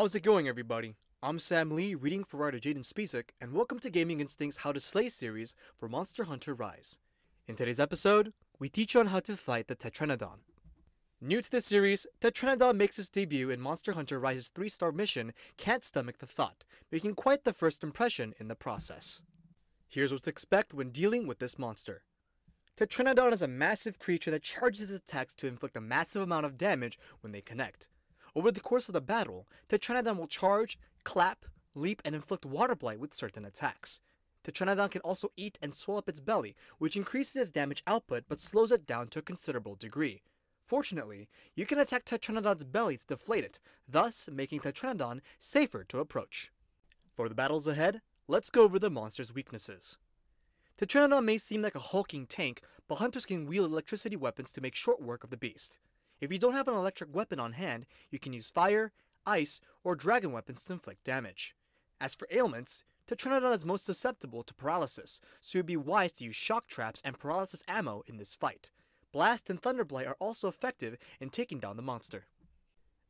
How's it going, everybody? I'm Sam Lee, reading for writer Jaydyn Spisak, and welcome to Gaming Instinct's How to Slay series for Monster Hunter Rise. In today's episode, we teach you on how to fight the Tetranadon. New to this series, Tetranadon makes its debut in Monster Hunter Rise's 3-star mission, Can't Stomach the Thought, making quite the first impression in the process. Here's what to expect when dealing with this monster. Tetranadon is a massive creature that charges its attacks to inflict a massive amount of damage when they connect. Over the course of the battle, Tetranadon will charge, clap, leap, and inflict water blight with certain attacks. Tetranadon can also eat and swell up its belly, which increases its damage output but slows it down to a considerable degree. Fortunately, you can attack Tetranadon's belly to deflate it, thus making Tetranadon safer to approach. For the battles ahead, let's go over the monster's weaknesses. Tetranadon may seem like a hulking tank, but hunters can wield electricity weapons to make short work of the beast. If you don't have an electric weapon on hand, you can use fire, ice, or dragon weapons to inflict damage. As for ailments, Tetranadon is most susceptible to paralysis, so it would be wise to use shock traps and paralysis ammo in this fight. Blast and Thunder Blight are also effective in taking down the monster.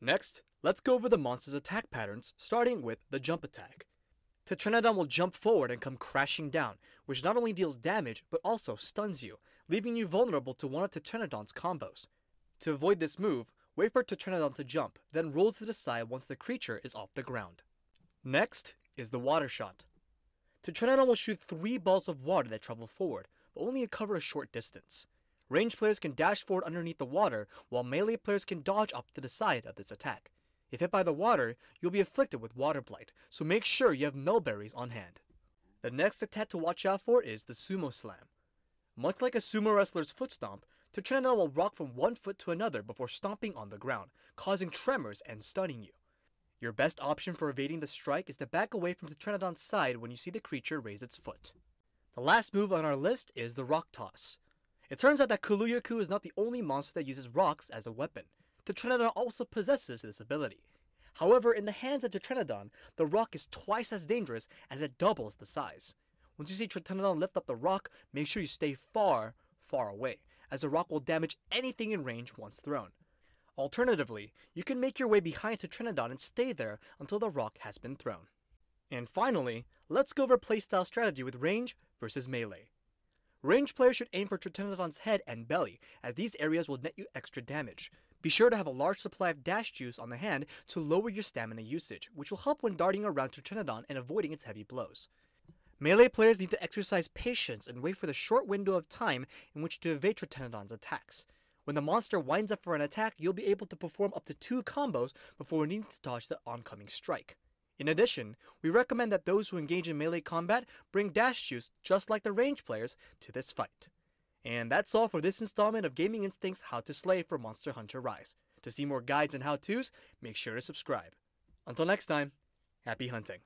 Next, let's go over the monster's attack patterns, starting with the jump attack. Tetranadon will jump forward and come crashing down, which not only deals damage, but also stuns you, leaving you vulnerable to one of Tetranadon's combos. To avoid this move, wait for Tetranadon to jump, then roll to the side once the creature is off the ground. Next is the water shot. Tetranadon will shoot 3 balls of water that travel forward, but only cover a short distance. Ranged players can dash forward underneath the water, while melee players can dodge up to the side of this attack. If hit by the water, you'll be afflicted with water blight, so make sure you have nullberries on hand. The next attack to watch out for is the Sumo Slam. Much like a sumo wrestler's foot stomp, Tetranadon will rock from one foot to another before stomping on the ground, causing tremors and stunning you. Your best option for evading the strike is to back away from Tetranadon's side when you see the creature raise its foot. The last move on our list is the Rock Toss. It turns out that Kuluyaku is not the only monster that uses rocks as a weapon. Tetranadon also possesses this ability. However, in the hands of Tetranadon, the rock is twice as dangerous as it doubles the size. Once you see Tetranadon lift up the rock, make sure you stay far, far away, as the rock will damage anything in range once thrown. Alternatively, you can make your way behind Tetranadon and stay there until the rock has been thrown. And finally, let's go over Playstyle Strategy with range versus melee. Range players should aim for Tetranadon's head and belly, as these areas will net you extra damage. Be sure to have a large supply of dash juice on the hand to lower your stamina usage, which will help when darting around Tetranadon and avoiding its heavy blows. Melee players need to exercise patience and wait for the short window of time in which to evade Tetranadon's attacks. When the monster winds up for an attack, you'll be able to perform up to 2 combos before needing to dodge the oncoming strike. In addition, we recommend that those who engage in melee combat bring dash juice just like the range players to this fight. And that's all for this installment of Gaming Instinct's How to Slay for Monster Hunter Rise. To see more guides and how-tos, make sure to subscribe. Until next time, happy hunting.